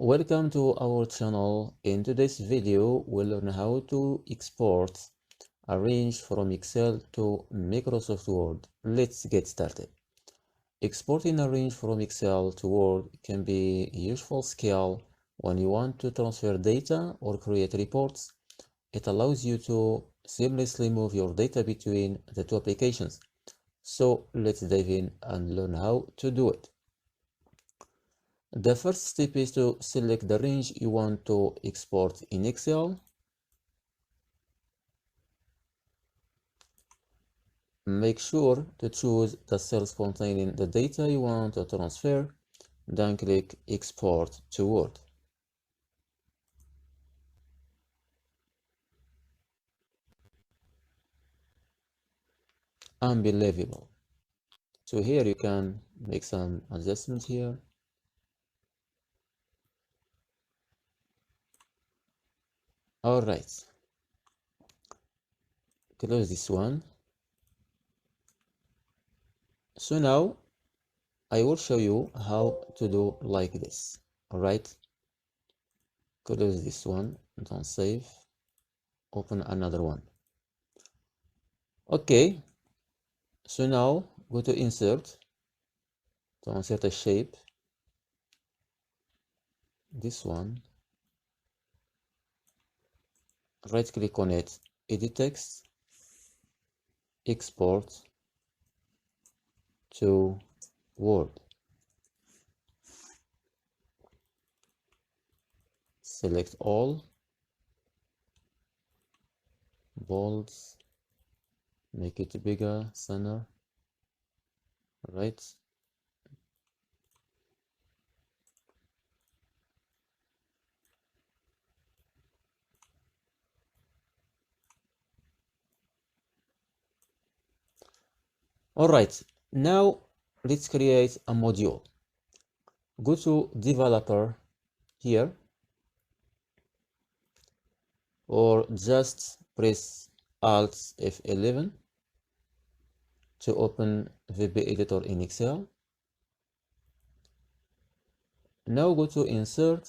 Welcome to our channel. In today's video, we'll learn how to export a range from Excel to Microsoft Word. Let's get started. Exporting a range from Excel to Word can be a useful skill when you want to transfer data or create reports. It allows you to seamlessly move your data between the two applications. So let's dive in and learn how to do it. The first step is to select the range you want to export in Excel. Make sure to choose the cells containing the data you want to transfer, then click Export to Word. Unbelievable. So here you can make some adjustments here. All right. Close this one. So now I will show you how to do like this. All right. Close this one, don't save. Open another one. Okay. So now go to insert to insert a shape. This one. Right click on it, edit text, export to Word. Select all, bold, make it bigger, center, right. All right, now let's create a module. Go to developer here, or just press Alt F11 to open VB editor in Excel. Now go to insert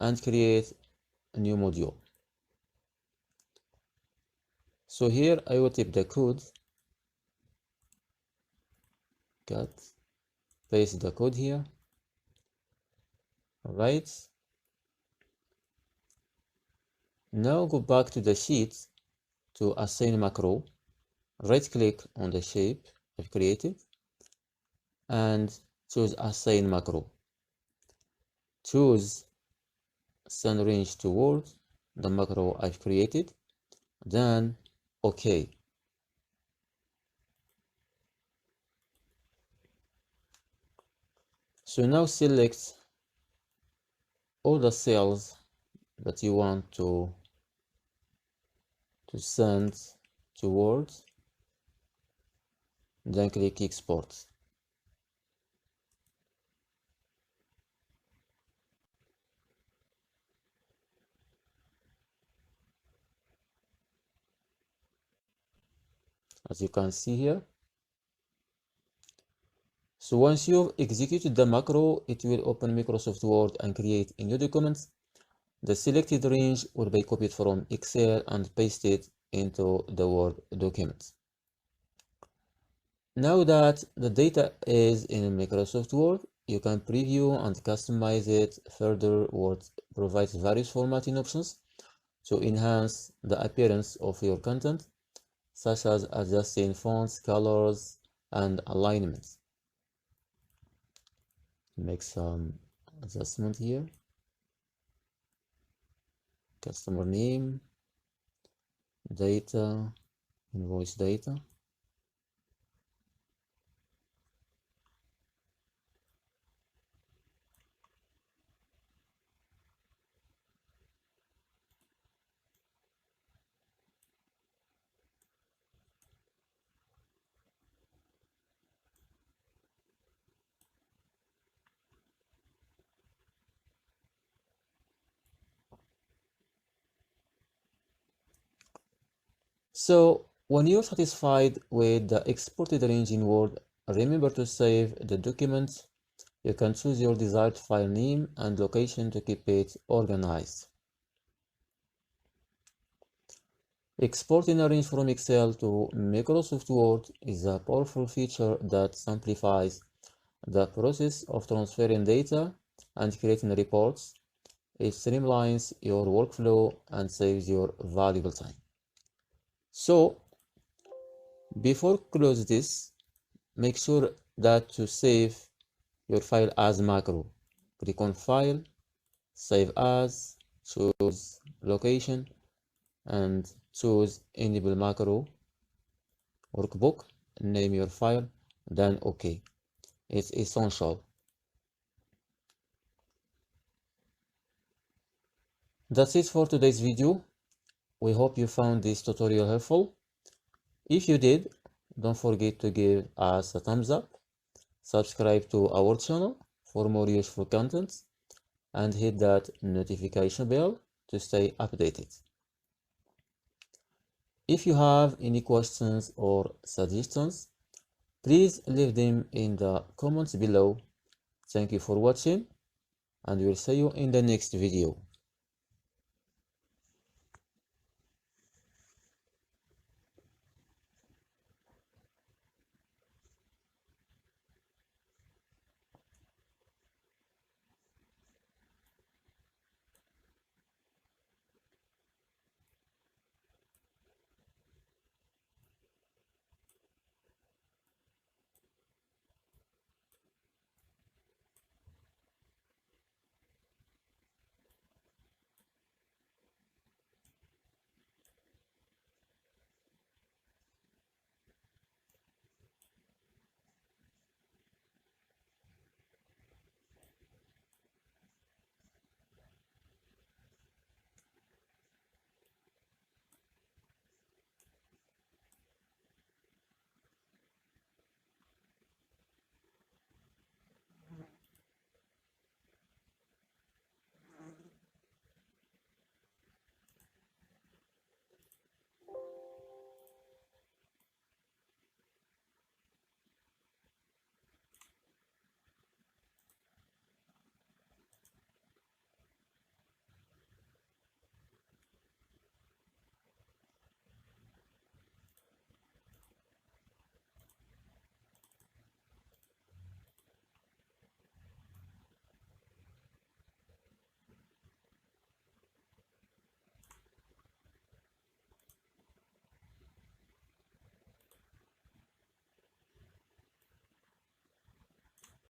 and create a new module. So here I will type the code, cut, paste the code here, right. Now go back to the sheet to assign macro, right click on the shape I've created and choose assign macro. Choose send range to Word, the macro I've created, then OK. So now select all the cells that you want to send to Word, then click export. As you can see here. So once you've executed the macro, it will open Microsoft Word and create a new document. The selected range will be copied from Excel and pasted into the Word document. Now that the data is in Microsoft Word, you can preview and customize it further. Word provides various formatting options to enhance the appearance of your content, such as adjusting fonts, colors, and alignments. Make some adjustment here. Customer name, data, invoice data. So when you're satisfied with the exported range in Word, remember to save the document You can choose your desired file name and location to keep it organized. Exporting a range from Excel to Microsoft Word is a powerful feature that simplifies the process of transferring data and creating reports. It streamlines your workflow and saves your valuable time. So, before close this, make sure that to save your file as macro. Click on File, Save As, choose Location, and choose Enable Macro Workbook. Name your file, then OK. It's essential. That's it for today's video. We hope you found this tutorial helpful. If you did, don't forget to give us a thumbs up, subscribe to our channel for more useful content, and hit that notification bell to stay updated. If you have any questions or suggestions, please leave them in the comments below. Thank you for watching, and we'll see you in the next video.